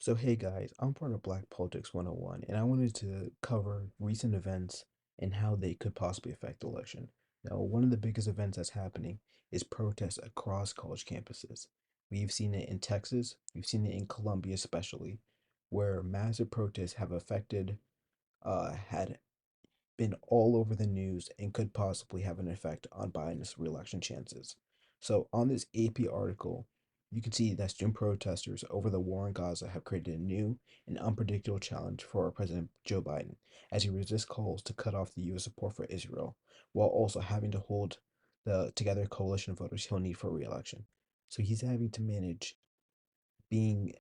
So, hey guys, I'm part of Black Politics 101, and I wanted to cover recent events and how they could possibly affect the election. Now, one of the biggest events that's happening is protests across college campuses. We've seen it in Texas, we've seen it in Colombia especially, where massive protests have had been all over the news and could possibly have an effect on Biden's reelection chances. So, on this AP article, you can see that student protesters over the war in Gaza have created a new and unpredictable challenge for President Joe Biden as he resists calls to cut off the U.S. support for Israel, while also having to hold the together coalition of voters he'll need for reelection. So he's having to manage being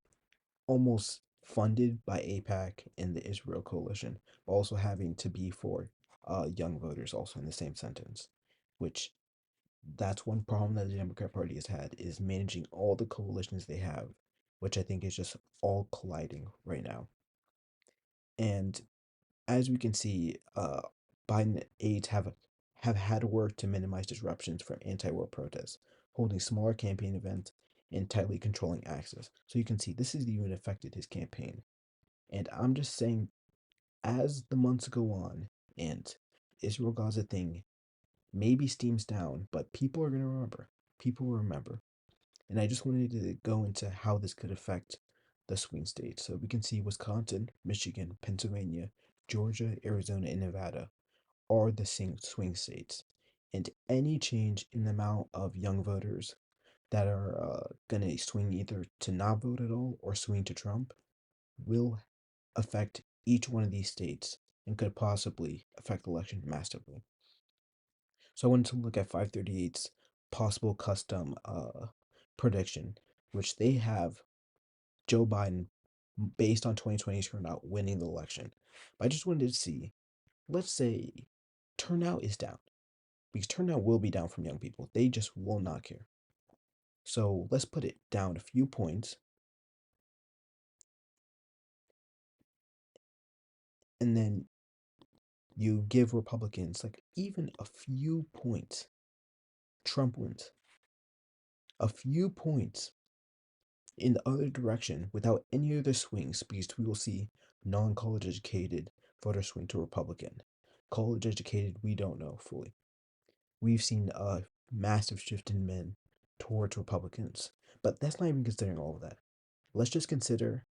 almost funded by AIPAC and the Israel coalition, but also having to be for young voters also in the same sentence, which that's one problem that the Democrat Party has had is managing all the coalitions they have, which I think is just all colliding right now. And as we can see, Biden aides have had to work to minimize disruptions for anti-war protests, holding smaller campaign events and tightly controlling access. So you can see this has even affected his campaign. And I'm just saying, as the months go on and Israel Gaza thing maybe steams down, but people are going to remember. People will remember. And I just wanted to go into how this could affect the swing states. So we can see Wisconsin, Michigan, Pennsylvania, Georgia, Arizona, and Nevada are the swing states. And any change in the amount of young voters that are going to swing either to not vote at all or swing to Trump will affect each one of these states and could possibly affect the election massively. So I wanted to look at 538's possible custom prediction, which they have Joe Biden based on 2020 turnout winning the election. But I just wanted to see, let's say turnout is down, because turnout will be down from young people. They just will not care. So let's put it down a few points, and then you give Republicans like even a few points. Trump wins. A few points in the other direction without any other swings because we will see non-college educated voters swing to Republican. College educated, we don't know fully. We've seen a massive shift in men towards Republicans, but that's not even considering all of that. Let's just consider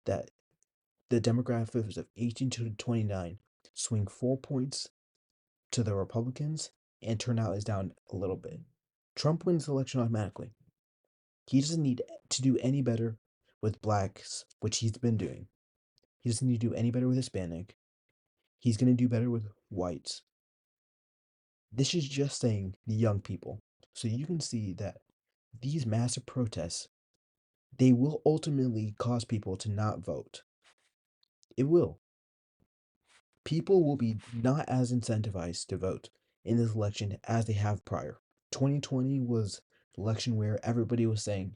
that the demographics of 18 to 29 swing 4 points to the Republicans and turnout is down a little bit. Trump wins the election automatically. He doesn't need to do any better with blacks, which he's been doing. He doesn't need to do any better with Hispanic. He's going to do better with whites. This is just saying the young people. So you can see that these massive protests, they will ultimately cause people to not vote. It will. People will be not as incentivized to vote in this election as they have prior. 2020 was the election where everybody was saying,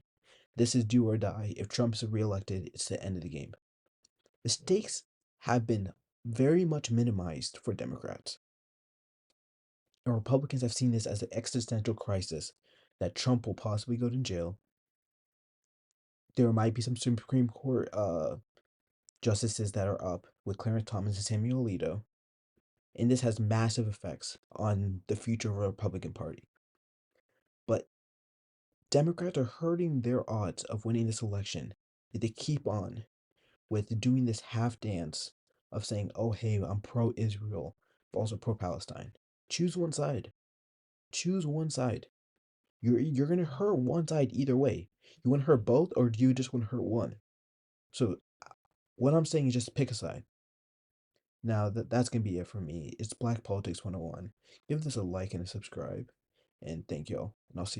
this is do or die. If Trump's reelected, it's the end of the game. The stakes have been very much minimized for Democrats. And Republicans have seen this as an existential crisis that Trump will possibly go to jail. There might be some Supreme Court justices that are up with Clarence Thomas and Samuel Alito. And this has massive effects on the future of the Republican Party. But Democrats are hurting their odds of winning this election if they keep on with doing this half dance of saying, oh, hey, I'm pro Israel, but also pro Palestine. Choose one side. Choose one side. You're gonna hurt one side either way. You want to hurt both, or do you just want to hurt one? So what I'm saying is just pick a side. Now that's gonna be it for me. It's Black Politics 101. Give this a like and a subscribe, and thank y'all. And I'll see you.